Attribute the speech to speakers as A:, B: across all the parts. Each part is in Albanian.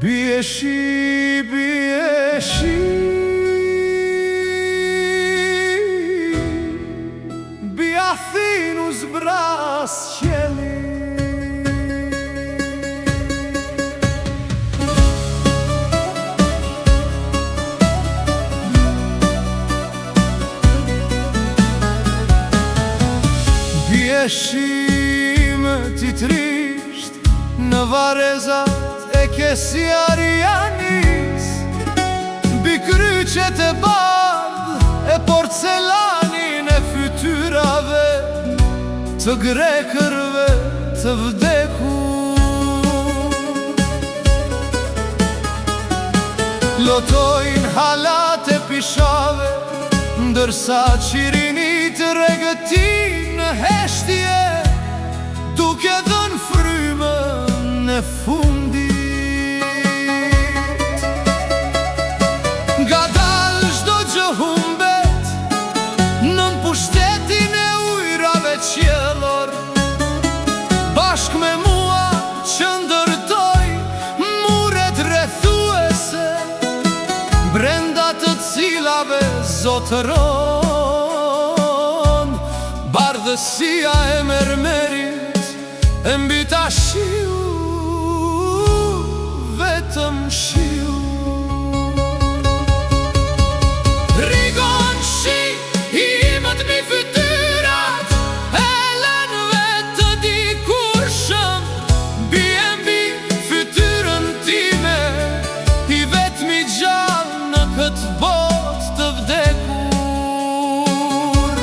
A: Bie shi Bia thinu zbras qeli Bie shi me ti trisht në varezat e Kesiarianis, mbi kryqet e bardh e porcelanin e fytyrave të grekërve të vdekur. Lotojnë halat e pishave, ndërsa qirinit regëtin në heshtje, duke dhënë frymën e fundit. Nga dalë çdo gjë humbet nën pushtetin e ujrave qiellor, bashk me mua që ndërtoj muret rrethuese, brenda të cilave zotëron bardhësia e mermerit, e mbi ta shiu vetëm shiu. Rigon shi imët mi fytyrat, e lën vetë dikurshëm, bie mbi fytyrën time, i vetmi gjallë në këtë botë të vdekur.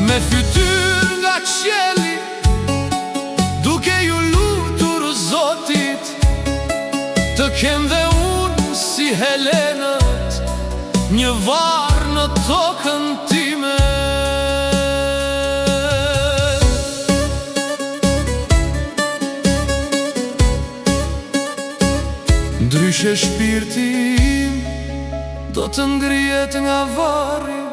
A: Me fytyrë nga qieli, duke ju lutur Zotit, të kem dhe unë si Helenët një varë në tokën time. Ndryshe shpirti im do të ngrihet nga varri,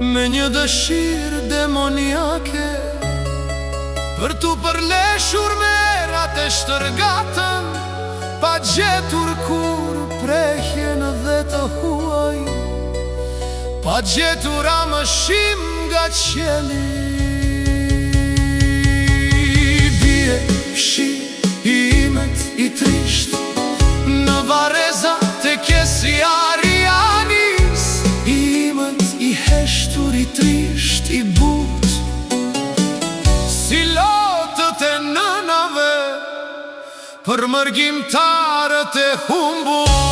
A: me një dëshirë demoniake, për tu përleshur me erat e shtërgatën, pa gjetur kur prehjen dhe të huaj, pa gjetur amëshim nga qieli. Bie shi imët i trisht në varezat e Kesiarianis, imët i heshtur i trisht i but, si lotët e nënave për mërgjimtarët e humbur.